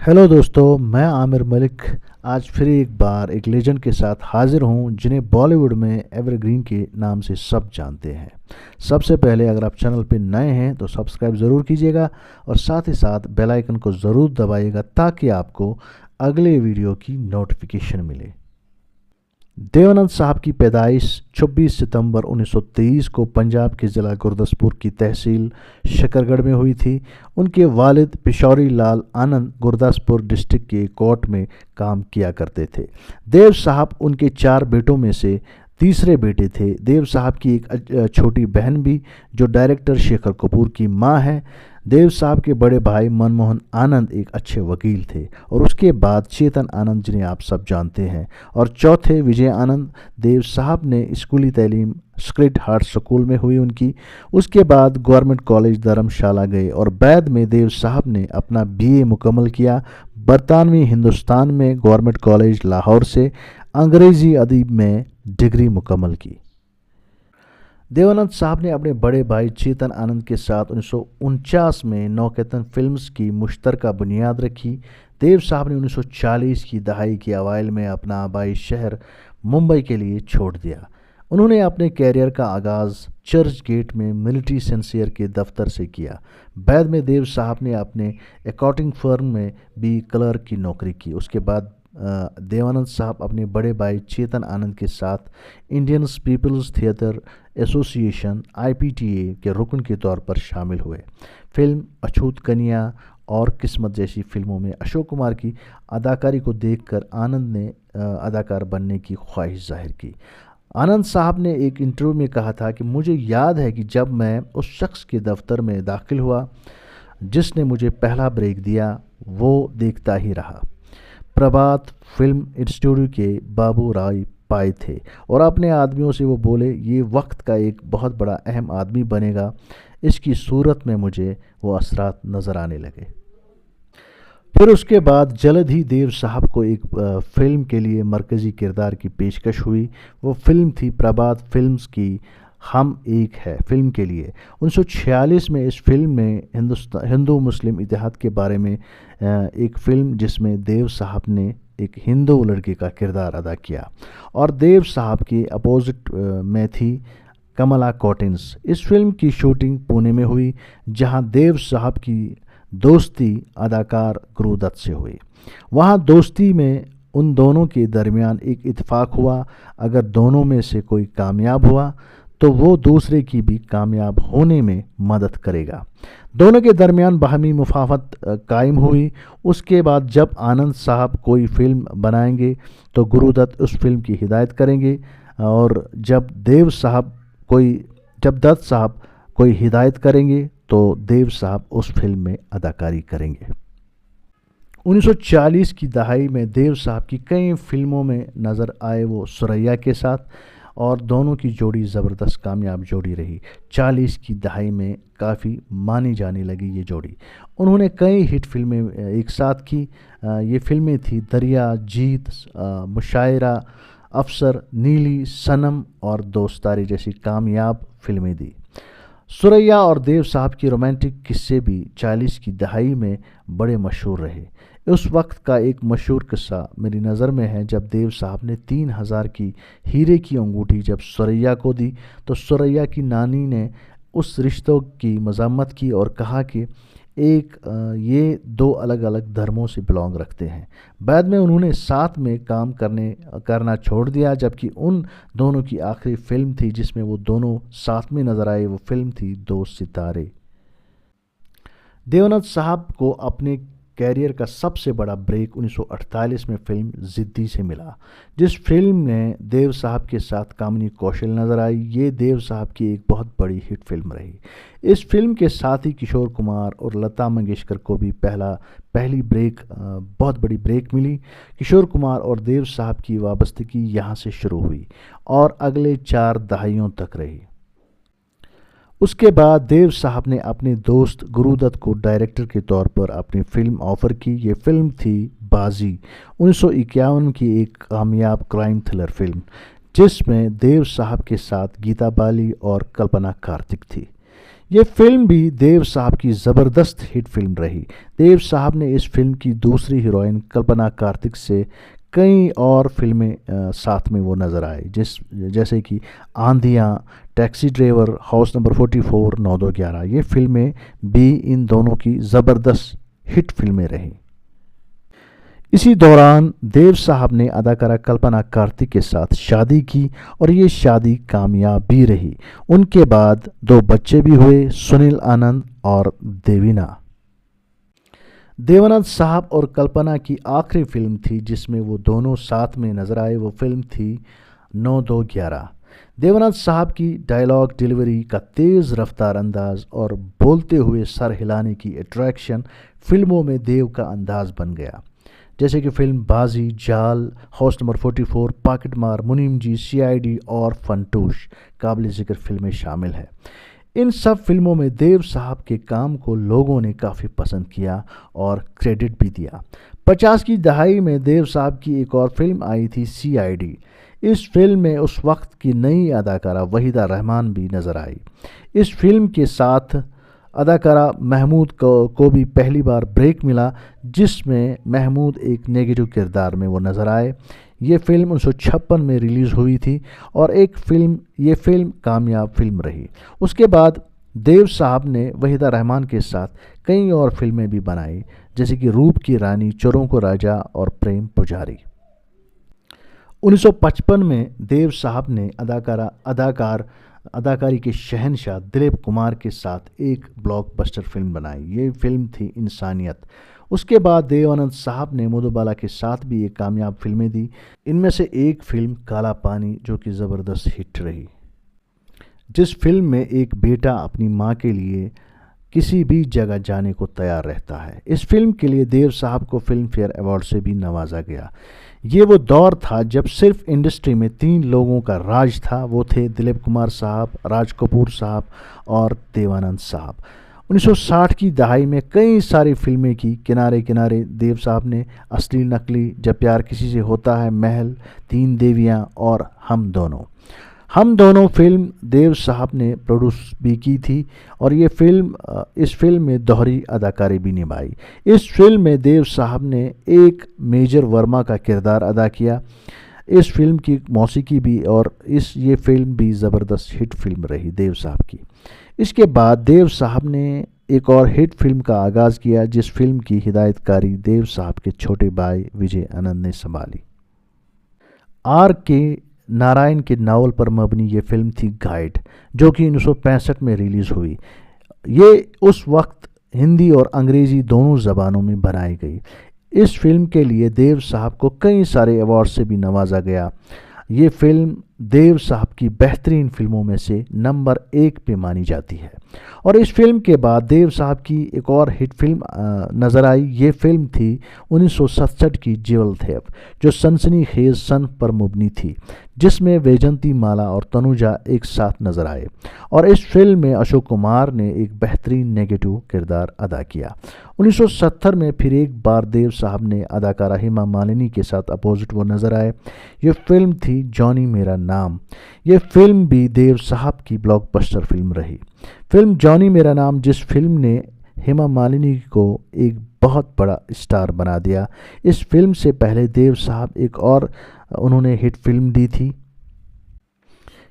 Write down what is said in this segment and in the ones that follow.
Hello दोस्तों, मैं आमिर मलिक आज फिर एक बार एक लेजेंड के साथ हाजिर हूं जिन्हें बॉलीवुड में एवरग्रीन के नाम से सब जानते हैं। सबसे पहले अगर आप चैनल पर नए हैं तो सब्सक्राइब ज़रूर कीजिएगा और साथ ही साथ बेल आइकन को ज़रूर दबाइएगा ताकि आपको अगले वीडियो की नोटिफिकेशन मिले। देवानंद साहब की पैदाइश 26 सितंबर 1923 को पंजाब के ज़िला गुरदासपुर की तहसील शकरगढ़ में हुई थी। उनके वालिद पिशौरी लाल आनंद गुरदासपुर डिस्ट्रिक्ट के कोर्ट में काम किया करते थे। देव साहब उनके 4 बेटों में से तीसरे बेटे थे। देव साहब की एक छोटी बहन भी जो डायरेक्टर शेखर कपूर की मां है। देव साहब के बड़े भाई मनमोहन आनंद एक अच्छे वकील थे और उसके बाद चेतन आनंद जिन्हें आप सब जानते हैं और चौथे विजय आनंद। देव साहब ने स्कूली तालीम स्क्रिट हार्ट स्कूल में हुई उनकी। उसके बाद गवर्नमेंट कॉलेज धर्मशाला गए और बाद में देव साहब ने अपना बीए मुकम्मल किया बरतानवी हिंदुस्तान में गवर्नमेंट कॉलेज लाहौर से। अंग्रेजी अदब में डिग्री मुकम्मल की। देवानंद साहब ने अपने बड़े भाई चेतन आनंद के साथ 1949 में नौकेतन फिल्म्स की मुश्तरका बुनियाद रखी। देव साहब ने 1940 की दहाई के अवाइल में अपना आबाई शहर मुंबई के लिए छोड़ दिया। उन्होंने अपने कैरियर का आगाज़ चर्च गेट में मिलिट्री सेंसियर के दफ्तर से किया। बाद में देव साहब ने अपने अकाउंटिंग फर्म में भी क्लर्क की नौकरी की। उसके बाद देवानंद साहब अपने बड़े भाई चेतन आनंद के साथ Indian peoples theatre association IPTA के रुकन के तौर पर शामिल हुए। फिल्म अछूत कन्या और किस्मत जैसी फिल्मों में अशोक कुमार की अदाकारी को देखकर आनंद ने अदाकार बनने की ख्वाहिश जाहिर की। आनंद साहब ने एक इंटरव्यू में कहा था कि मुझे याद है कि जब मैं उस शख्स के दफ्तर में दाखिल हुआ जिसने मुझे पहला ब्रेक दिया वो देखता ही रहा। प्रभात फिल्म इंस्टीट्यूट के बाबू राय पाए थे और अपने आदमियों से वो बोले ये वक्त का एक बहुत बड़ा अहम आदमी बनेगा। इसकी सूरत में मुझे वो असरात नज़र आने लगे। फिर उसके बाद जल्द ही देव साहब को एक फिल्म के लिए मरकज़ी किरदार की पेशकश हुई। वो फिल्म थी प्रभात फिल्म्स की हम एक है फिल्म के लिए। 1946 में इस फिल्म में हिंदू मुस्लिम इतिहाद के बारे में एक फिल्म जिसमें देव साहब ने एक हिंदू लड़के का किरदार अदा किया और देव साहब के अपोजिट में थी कमला कॉटिन्स। इस फिल्म की शूटिंग पुणे में हुई जहां देव साहब की दोस्ती अदाकार गुरुदत्त से हुई। वहां दोस्ती में उन दोनों के दरमियान एक इत्तेफाक हुआ, अगर दोनों में से कोई कामयाब हुआ तो वो दूसरे की भी कामयाब होने में मदद करेगा। दोनों के दरमियान बाहमी मुफाहमत कायम हुई। उसके बाद जब आनंद साहब कोई फिल्म बनाएंगे तो गुरुदत्त उस फिल्म की हिदायत करेंगे और जब दत्त साहब कोई हिदायत करेंगे तो देव साहब उस फिल्म में अदाकारी करेंगे। 1940 की दहाई में देव साहब की कई फिल्मों में नज़र आए वो सुरैया के साथ और दोनों की जोड़ी ज़बरदस्त कामयाब जोड़ी रही। 40 की दहाई में काफ़ी मानी जाने लगी ये जोड़ी। उन्होंने कई हिट फिल्में एक साथ की। ये फिल्में थी दरिया, जीत, मुशायरा, अफसर, नीली, सनम और दोस्तारी जैसी कामयाब फिल्में दी। सुरैया और देव साहब की रोमांटिक किस्से भी 40 की दहाई में बड़े मशहूर रहे। उस वक्त का एक मशहूर किस्सा मेरी नज़र में है जब देव साहब ने 3000 की हीरे की अंगूठी जब सुरैया को दी तो सुरैया की नानी ने उस रिश्तों की मज़म्मत की और कहा कि ये 2 अलग अलग धर्मों से बिलोंग रखते हैं। बाद में उन्होंने साथ में काम करना छोड़ दिया जबकि उन दोनों की आखिरी फिल्म थी जिसमें वो दोनों साथ में नजर आए, वो फिल्म थी 2 सितारे। देवानंद साहब को अपने कैरियर का सबसे बड़ा ब्रेक 1948 में फिल्म जिद्दी से मिला, जिस फिल्म में देव साहब के साथ कामिनी कौशल नजर आई। ये देव साहब की एक बहुत बड़ी हिट फिल्म रही। इस फिल्म के साथ ही किशोर कुमार और लता मंगेशकर को भी बहुत बड़ी ब्रेक मिली। किशोर कुमार और देव साहब की वाबस्तगी यहाँ से शुरू हुई और अगले 4 दहाइयों तक रही। उसके बाद देव साहब ने अपने दोस्त गुरुदत्त को डायरेक्टर के तौर पर अपनी फिल्म ऑफर की। ये फिल्म थी बाजी, 1951 की एक कामयाब क्राइम थ्रिलर फिल्म जिसमें देव साहब के साथ गीता बाली और कल्पना कार्तिक थी। ये फिल्म भी देव साहब की ज़बरदस्त हिट फिल्म रही। देव साहब ने इस फिल्म की दूसरी हीरोइन कल्पना कार्तिक से कई और फिल्में साथ में वो नज़र आए, जैसे कि आंधियाँ, टैक्सी ड्राइवर, हाउस नंबर 44, 9-2-11। ये फिल्में भी इन दोनों की ज़बरदस्त हिट फिल्में रहीं। इसी दौरान देव साहब ने अदाकारा कल्पना कार्तिक के साथ शादी की और ये शादी कामयाब भी रही। उनके बाद 2 बच्चे भी हुए, सुनील आनंद और देवीना। देवानंद साहब और कल्पना की आखिरी फिल्म थी जिसमें वो दोनों साथ में नजर आए, वो फिल्म थी 9-2-11। देवानंद साहब की डायलॉग डिलीवरी का तेज़ रफ्तार अंदाज और बोलते हुए सर हिलाने की अट्रैक्शन फिल्मों में देव का अंदाज बन गया, जैसे कि फिल्म बाजी, जाल, हाउस नंबर 44, पॉकेट मार, मुनीम जी, CID और फंटूश काबिल ज़िक्र फिल्में शामिल हैं। इन सब फिल्मों में देव साहब के काम को लोगों ने काफ़ी पसंद किया और क्रेडिट भी दिया। 50 की दहाई में देव साहब की एक और फिल्म आई थी, CID। इस फिल्म में उस वक्त की नई अदाकारा वहीदा रहमान भी नज़र आई। इस फिल्म के साथ अदाकारा महमूद को भी पहली बार ब्रेक मिला, जिसमें महमूद एक नेगेटिव किरदार में वो नज़र आए। ये फिल्म 1956 में रिलीज़ हुई थी और ये फिल्म कामयाब फिल्म रही। उसके बाद देव साहब ने वहीदा रहमान के साथ कई और फिल्में भी बनाई, जैसे कि रूप की रानी, चोरों को राजा और प्रेम पुजारी। 1955 में देव साहब ने अदाकारी के शहंशाह दिलीप कुमार के साथ एक ब्लॉकबस्टर फिल्म बनाई। ये फिल्म थी इंसानियत। उसके बाद देवानंद साहब ने मधुबाला के साथ भी एक कामयाब फिल्में दी। इनमें से एक फिल्म काला पानी, जो कि ज़बरदस्त हिट रही, जिस फिल्म में एक बेटा अपनी माँ के लिए किसी भी जगह जाने को तैयार रहता है। इस फिल्म के लिए देव साहब को फिल्म फेयर अवार्ड से भी नवाजा गया। ये वो दौर था जब सिर्फ इंडस्ट्री में 3 लोगों का राज था, वो थे दिलीप कुमार साहब, राज कपूर साहब और देवानंद साहब। 1960 की दहाई में कई सारी फिल्में की। किनारे किनारे देव साहब ने, असली नकली, जब प्यार किसी से होता है, महल, 3 देवियाँ और हम दोनों फिल्म देव साहब ने प्रोड्यूस भी की थी और इस फिल्म में दोहरी अदाकारी भी निभाई। इस फिल्म में देव साहब ने एक मेजर वर्मा का किरदार अदा किया। इस फिल्म की मौसीकी भी और ये फिल्म भी ज़बरदस्त हिट फिल्म रही देव साहब की। इसके बाद देव साहब ने एक और हिट फिल्म का आगाज़ किया, जिस फिल्म की हिदायतकारी देव साहब के छोटे भाई विजय आनंद ने संभाली। R.K. नारायण के नावल पर मबनी ये फिल्म थी गाइड, जो कि 1965 में रिलीज़ हुई। ये उस वक्त हिंदी और अंग्रेज़ी दोनों ज़बानों में बनाई गई। इस फिल्म के लिए देव साहब को कई सारे अवार्ड से भी नवाजा गया। ये फिल्म देव साहब की बेहतरीन फिल्मों में से नंबर 1 पे मानी जाती है। और इस फिल्म के बाद देव साहब की एक और हिट फिल्म नज़र आई। ये फिल्म थी 1967 की ज्वेल थेव, जो सनसनीखेज सन पर मुबनी थी, जिसमें वैजंती माला और तनुजा एक साथ नजर आए। और इस फिल्म में अशोक कुमार ने एक बेहतरीन नेगेटिव किरदार अदा किया। 1970 में फिर एक बार देव साहब ने अदाकारा हेमा मालिनी के साथ अपोजिट वो नजर आए। ये फिल्म थी जॉनी मेरा नाम। ये फिल्म भी देव साहब की ब्लॉकबस्टर फिल्म रही। फिल्म जॉनी मेरा नाम, जिस फिल्म ने हेमा मालिनी को एक बहुत बड़ा स्टार बना दिया। इस फिल्म से पहले देव साहब एक और उन्होंने हिट फिल्म दी थी।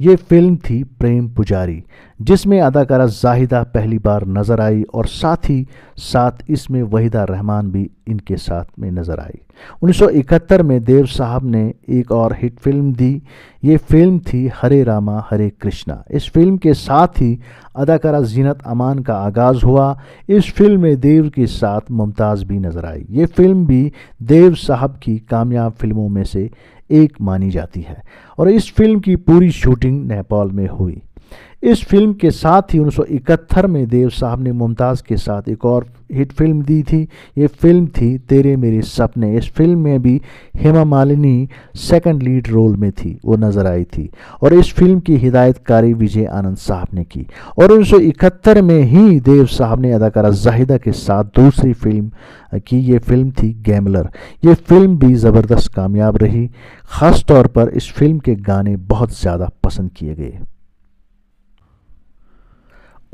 ये फिल्म थी प्रेम पुजारी, जिसमें अदाकारा जाहिदा पहली बार नज़र आई और साथ ही साथ इसमें वहीदा रहमान भी इनके साथ में नज़र आई। 1971 में देव साहब ने एक और हिट फिल्म दी। ये फिल्म थी हरे रामा हरे कृष्णा। इस फिल्म के साथ ही अदाकारा जीनत अमान का आगाज़ हुआ। इस फिल्म में देव के साथ मुमताज़ भी नज़र आई। ये फिल्म भी देव साहब की कामयाब फिल्मों में से एक मानी जाती है और इस फिल्म की पूरी शूटिंग नेपाल में हुई। इस फिल्म के साथ ही 1971 में देव साहब ने मुमताज़ के साथ एक और हिट फिल्म दी थी। ये फिल्म थी तेरे मेरे सपने। इस फिल्म में भी Hema Malini second lead role में थी, वो नज़र आई थी और इस फिल्म की हिदायतकारी विजय आनंद साहब ने की। और 1971 में ही देव साहब ने अदाकारा जाहिदा के साथ दूसरी फिल्म की। ये फिल्म थी गैमलर। ये फिल्म भी ज़बरदस्त कामयाब रही। ख़ास तौर पर इस फिल्म के गाने बहुत ज़्यादा पसंद किए गए।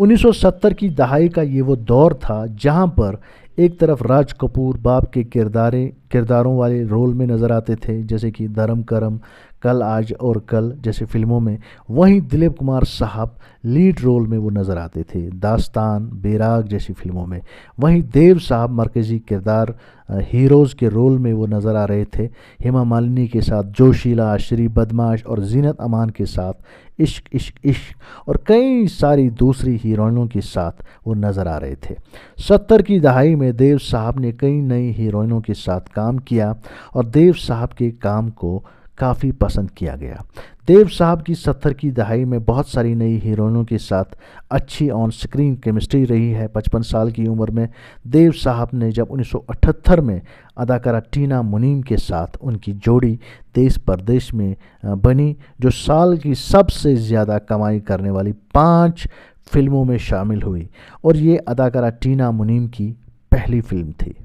1970 की दहाई का ये वो दौर था जहां पर एक तरफ राज कपूर बाप के किरदारों वाले रोल में नज़र आते थे, जैसे कि धर्म करम, कल आज और कल जैसे फिल्मों में। वहीं दिलीप कुमार साहब लीड रोल में वो नज़र आते थे दास्तान, बेराग जैसी फिल्मों में। वहीं देव साहब मरकज़ी किरदार हीरोज़ के रोल में वो नज़र आ रहे थे, हेमा मालिनी के साथ जोशीला, श्री बदमाश और जीनत अमान के साथ इश्क इश्क इश्क और कई सारी दूसरी हीरोइनों के साथ वो नज़र आ रहे थे। 70 की दहाई में देव साहब ने कई नई हीरोइनों के साथ काम किया और देव साहब के काम को काफ़ी पसंद किया गया। देव साहब की 70 की दहाई में बहुत सारी नई हीरोइनों के साथ अच्छी ऑन स्क्रीन केमिस्ट्री रही है। 55 साल की उम्र में देव साहब ने जब 1978 में अदाकारा टीना मुनीम के साथ उनकी जोड़ी देश परदेश में बनी, जो साल की सबसे ज़्यादा कमाई करने वाली 5 फिल्मों में शामिल हुई और ये अदाकारा टीना मुनीम की पहली फिल्म थी।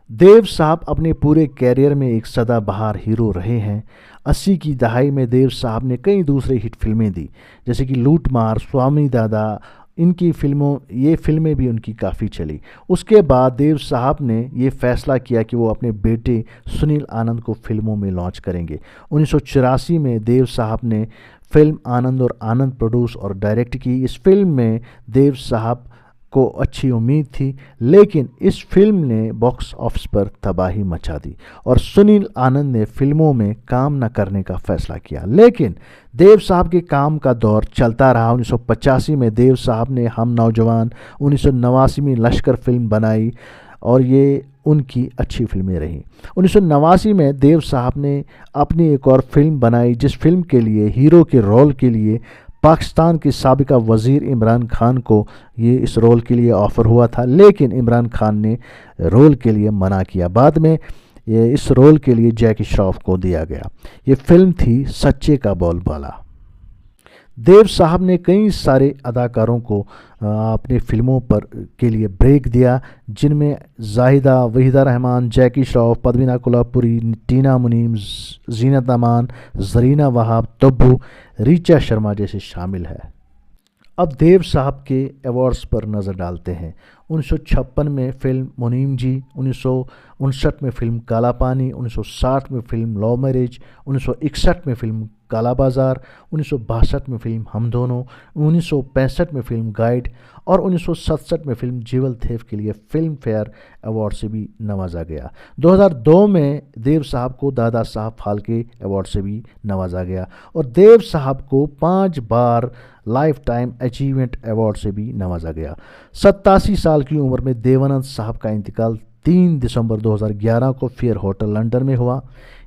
देव साहब अपने पूरे कैरियर में एक सदाबहार हीरो रहे हैं। 80 की दहाई में देव साहब ने कई दूसरे हिट फिल्में दी, जैसे कि लूट मार, स्वामी दादा, ये फिल्में भी उनकी काफ़ी चली। उसके बाद देव साहब ने ये फैसला किया कि वो अपने बेटे सुनील आनंद को फिल्मों में लॉन्च करेंगे। 1984 में देव साहब ने फिल्म आनंद और आनंद प्रोड्यूस और डायरेक्ट की। इस फिल्म में देव साहब को अच्छी उम्मीद थी, लेकिन इस फिल्म ने बॉक्स ऑफिस पर तबाही मचा दी और सुनील आनंद ने फिल्मों में काम न करने का फैसला किया। लेकिन देव साहब के काम का दौर चलता रहा। 1985 में देव साहब ने हम नौजवान, 1989 में लश्कर फिल्म बनाई और ये उनकी अच्छी फिल्में रहीं। 1989 में देव साहब ने अपनी एक और फिल्म बनाई, जिस फिल्म के लिए हीरो के रोल के लिए पाकिस्तान के साबिका वज़ीर इमरान खान को ये इस रोल के लिए ऑफ़र हुआ था, लेकिन इमरान खान ने रोल के लिए मना किया। बाद में ये इस रोल के लिए जैकी श्रॉफ को दिया गया। ये फिल्म थी सच्चे का बोलबाला। देव साहब ने कई सारे अदाकारों को अपने फिल्मों पर के लिए ब्रेक दिया, जिनमें जाहिदा, वहीदा रहमान, जैकी श्रॉफ, पद्मिना कोल्हापुरी, टीना मुनीम, जीनत अमान, जरीना वहाब, तब्बू, रीचा शर्मा जैसे शामिल है। अब देव साहब के अवार्ड्स पर नज़र डालते हैं। 1956 में फिल्म मुनीम जी, 1959 में फिल्म काला पानी, 1960 में फिल्म लव मैरिज, 1961 में फिल्म काला बाजार, 1962 में फिल्म हम दोनों, 1965 में फिल्म गाइड और 1967 में फिल्म जीवल थेव के लिए फिल्म फेयर अवार्ड से भी नवाजा गया। 2002 में देव साहब को दादा साहब फाल्के अवार्ड से भी नवाजा गया और देव साहब को 5 बार लाइफ टाइम अचीवमेंट अवार्ड से भी नवाजा गया। 87 साल की उम्र में देवानंद साहब का इंतकाल 3 दिसंबर 2011 को फेयर होटल लंदन में हुआ।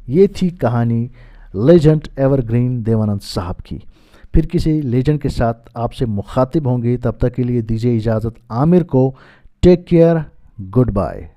ये थी कहानी लेजेंड एवरग्रीन देवानंद साहब की। फिर किसी लेजेंड के साथ आपसे मुखातिब होंगे, तब तक के लिए दीजिए इजाज़त। आमिर को टेक केयर, गुड बाय।